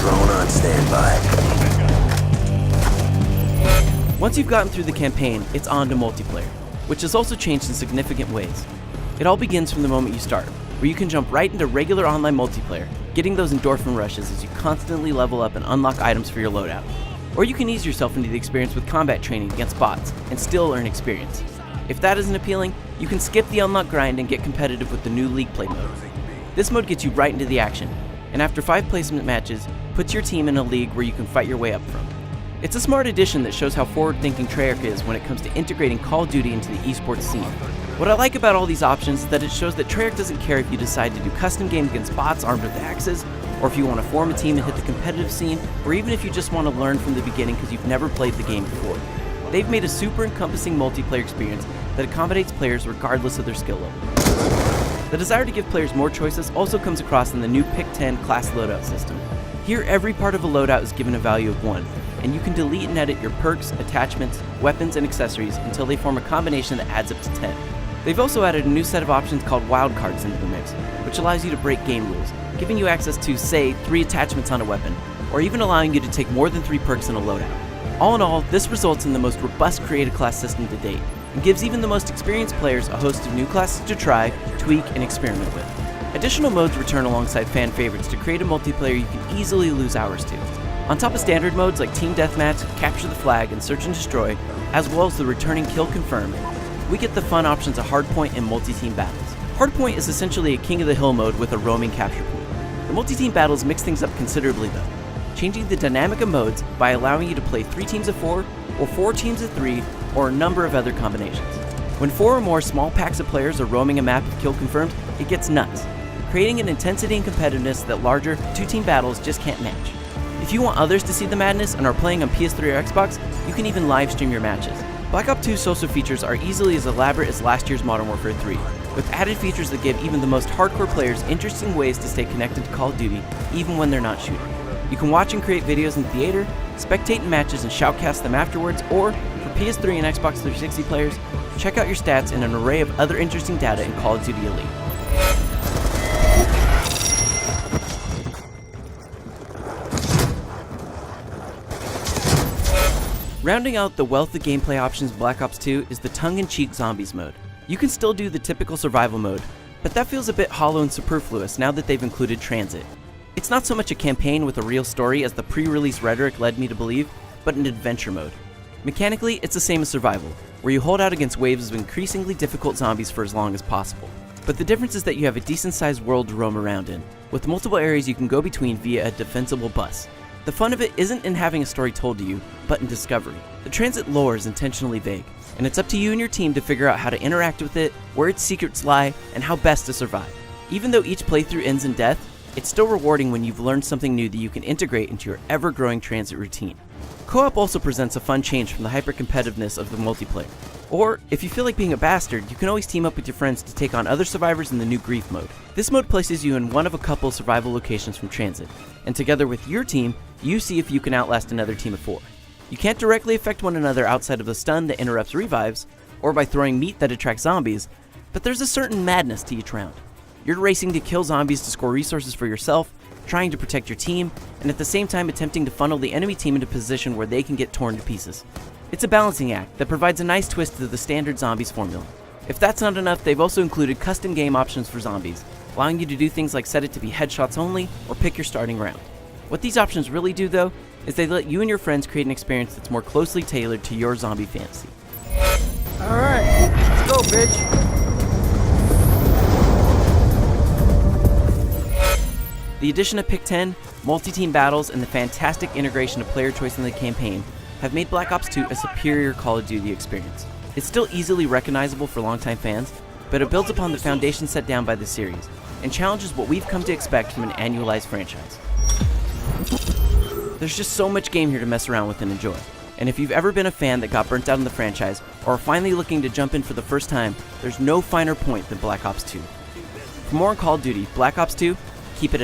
Drone on standby. Once you've gotten through the campaign, it's on to multiplayer, which has also changed in significant ways. It all begins from the moment you start, where you can jump right into regular online multiplayer, getting those endorphin rushes as you constantly level up and unlock items for your loadout. Or you can ease yourself into the experience with combat training against bots and still earn experience. If that isn't appealing, you can skip the unlock grind and get competitive with the new League Play mode. This mode gets you right into the action, and after 5 placement matches, puts your team in a league where you can fight your way up from. It's a smart addition that shows how forward-thinking Treyarch is when it comes to integrating Call of Duty into the esports scene. What I like about all these options is that it shows that Treyarch doesn't care if you decide to do custom games against bots armed with axes, or if you want to form a team and hit the competitive scene, or even if you just want to learn from the beginning because you've never played the game before. They've made a super encompassing multiplayer experience that accommodates players regardless of their skill level. The desire to give players more choices also comes across in the new Pick 10 class loadout system. Here, every part of a loadout is given a value of 1, and you can delete and edit your perks, attachments, weapons, and accessories until they form a combination that adds up to 10. They've also added a new set of options called wildcards into the mix, which allows you to break game rules, giving you access to, say, 3 attachments on a weapon, or even allowing you to take more than 3 perks in a loadout. All in all, this results in the most robust creative class system to date, and gives even the most experienced players a host of new classes to try, tweak, and experiment with. Additional modes return alongside fan favorites to create a multiplayer you can easily lose hours to. On top of standard modes like Team Deathmatch, Capture the Flag, and Search and Destroy, as well as the returning Kill Confirmed, we get the fun options of Hardpoint and multi-team battles. Hardpoint is essentially a King of the Hill mode with a roaming capture pool. The multi-team battles mix things up considerably though, changing the dynamic of modes by allowing you to play 3 teams of 4, or 4 teams of 3, or a number of other combinations. When 4 or more small packs of players are roaming a map of Kill Confirmed, it gets nuts, creating an intensity and competitiveness that larger 2-team battles just can't match. If you want others to see the madness and are playing on PS3 or Xbox, you can even live stream your matches. Black Ops 2 social features are easily as elaborate as last year's Modern Warfare 3, with added features that give even the most hardcore players interesting ways to stay connected to Call of Duty, even when they're not shooting. You can watch and create videos in theater, spectate in matches and shoutcast them afterwards, or, for PS3 and Xbox 360 players, check out your stats and an array of other interesting data in Call of Duty Elite. Rounding out the wealth of gameplay options of Black Ops 2 is the tongue-in-cheek zombies mode. You can still do the typical survival mode, but that feels a bit hollow and superfluous now that they've included transit. It's not so much a campaign with a real story as the pre-release rhetoric led me to believe, but an adventure mode. Mechanically, it's the same as survival, where you hold out against waves of increasingly difficult zombies for as long as possible. But the difference is that you have a decent-sized world to roam around in, with multiple areas you can go between via a defensible bus. The fun of it isn't in having a story told to you, but in discovery. The transit lore is intentionally vague, and it's up to you and your team to figure out how to interact with it, where its secrets lie, and how best to survive. Even though each playthrough ends in death, it's still rewarding when you've learned something new that you can integrate into your ever-growing transit routine. Co-op also presents a fun change from the hyper-competitiveness of the multiplayer. Or, if you feel like being a bastard, you can always team up with your friends to take on other survivors in the new Grief mode. This mode places you in one of a couple survival locations from transit, and together with your team, you see if you can outlast another team of 4. You can't directly affect one another outside of the stun that interrupts revives, or by throwing meat that attracts zombies, but there's a certain madness to each round. You're racing to kill zombies to score resources for yourself, trying to protect your team, and at the same time attempting to funnel the enemy team into a position where they can get torn to pieces. It's a balancing act that provides a nice twist to the standard zombies formula. If that's not enough, they've also included custom game options for zombies, allowing you to do things like set it to be headshots only, or pick your starting round. What these options really do though, is they let you and your friends create an experience that's more closely tailored to your zombie fantasy. Alright, let's go, bitch. The addition of Pick 10, multi-team battles, and the fantastic integration of player choice in the campaign have made Black Ops 2 a superior Call of Duty experience. It's still easily recognizable for longtime fans, but it builds upon the foundation set down by the series, and challenges what we've come to expect from an annualized franchise. There's just so much game here to mess around with and enjoy, and if you've ever been a fan that got burnt out on the franchise, or are finally looking to jump in for the first time, there's no finer point than Black Ops 2. For more on Call of Duty, Black Ops 2, keep it